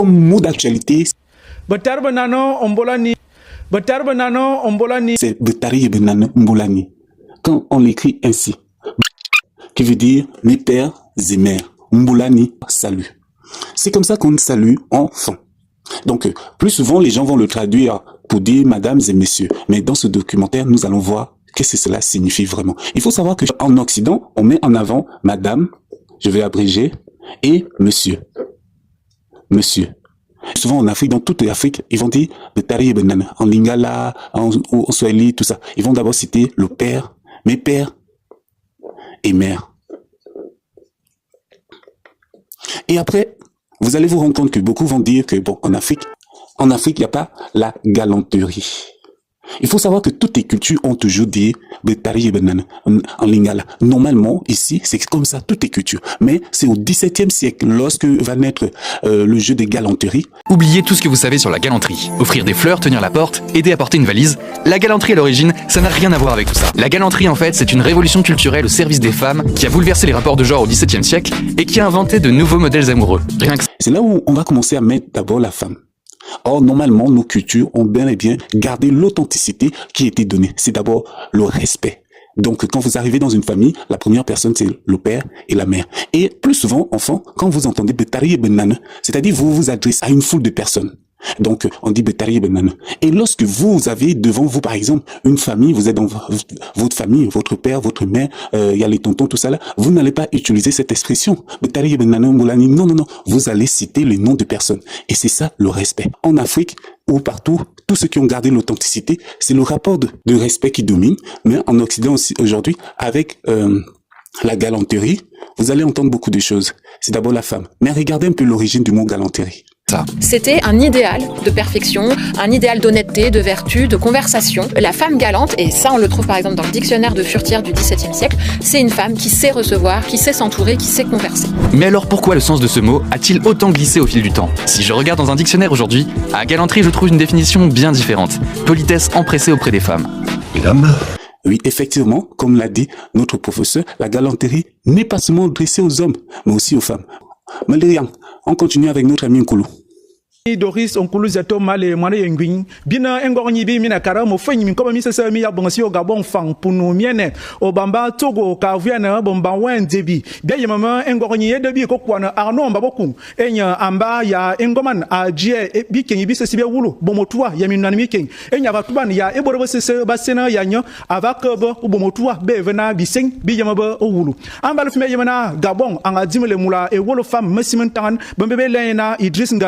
comme mot d'actualité, c'est Betari Benane Mbolani. Quand on l'écrit ainsi, qui veut dire mes pères et mères, Mbolani, salut. C'est comme ça qu'on salue enfant. Donc, plus souvent, les gens vont le traduire pour dire mesdames et messieurs. Mais dans ce documentaire, nous allons voir qu'est-ce que cela signifie vraiment. Il faut savoir qu'en Occident, on met en avant madame, je vais abréger, et monsieur. Monsieur. Souvent en Afrique, dans toute l'Afrique, ils vont dire Betari Benana, en Lingala, en Swahili, tout ça. Ils vont d'abord citer le père, mes pères et mères. Et après, vous allez vous rendre compte que beaucoup vont dire que, bon, en Afrique, il n'y a pas la galanterie. Il faut savoir que toutes les cultures ont toujours dit Betari et Benana en Lingala. Normalement, ici, c'est comme ça, toutes les cultures. Mais c'est au XVIIe siècle, lorsque va naître le jeu des galanteries. Oubliez tout ce que vous savez sur la galanterie. Offrir des fleurs, tenir la porte, aider à porter une valise. La galanterie à l'origine, ça n'a rien à voir avec tout ça. La galanterie, en fait, c'est une révolution culturelle au service des femmes qui a bouleversé les rapports de genre au XVIIe siècle et qui a inventé de nouveaux modèles amoureux. Rien que... C'est là où on va commencer à mettre d'abord la femme. Or, normalement, nos cultures ont bien et bien gardé l'authenticité qui a été donnée. C'est d'abord le respect. Donc, quand vous arrivez dans une famille, la première personne, c'est le père et la mère. Et plus souvent, enfant, quand vous entendez Betari et Benane, c'est-à-dire vous vous adressez à une foule de personnes. Donc, on dit Betari et Benane. Et lorsque vous avez devant vous, par exemple, une famille, vous êtes dans votre famille, votre père, votre mère, il y a les tontons, tout ça là, vous n'allez pas utiliser cette expression. Betari et Benane Mbolani. Non, non, non. Vous allez citer les noms de personnes. Et c'est ça, le respect. En Afrique, ou partout, tous ceux qui ont gardé l'authenticité, c'est le rapport de respect qui domine. Mais en Occident aussi, aujourd'hui, avec la galanterie, vous allez entendre beaucoup de choses. C'est d'abord la femme. Mais regardez un peu l'origine du mot galanterie. C'était un idéal de perfection, un idéal d'honnêteté, de vertu, de conversation. La femme galante, et ça on le trouve par exemple dans le dictionnaire de Furtière du XVIIe siècle, c'est une femme qui sait recevoir, qui sait s'entourer, qui sait converser. Mais alors pourquoi le sens de ce mot a-t-il autant glissé au fil du temps? Si je regarde dans un dictionnaire aujourd'hui, à galanterie je trouve une définition bien différente. Politesse empressée auprès des femmes. Mesdames. Oui, effectivement, comme l'a dit notre professeur, la galanterie n'est pas seulement adressée aux hommes, mais aussi aux femmes. Malérian, on continue avec notre ami Nkulu. Doris onkulu zato male mwana yengwin bina engornyi bi mina kara mo fanyi min koma mi sese mi ya bonsi o gabon fang punu miene o bamba togo ka viana bomba wendebi bia yemama engornyi yedebi ko kwana arno mba boku enya amba ya engoman a jie bi kenyi bi sese bi wulu bomotua ya minani mi ken enya batuban ya eboro sese basena ya nyo avakabo bomotua be vena bi seng bi yemaba o wulu amba le fime yemana gabon anga dimele mula e wolo fam mesimentan bombe be lena Idriss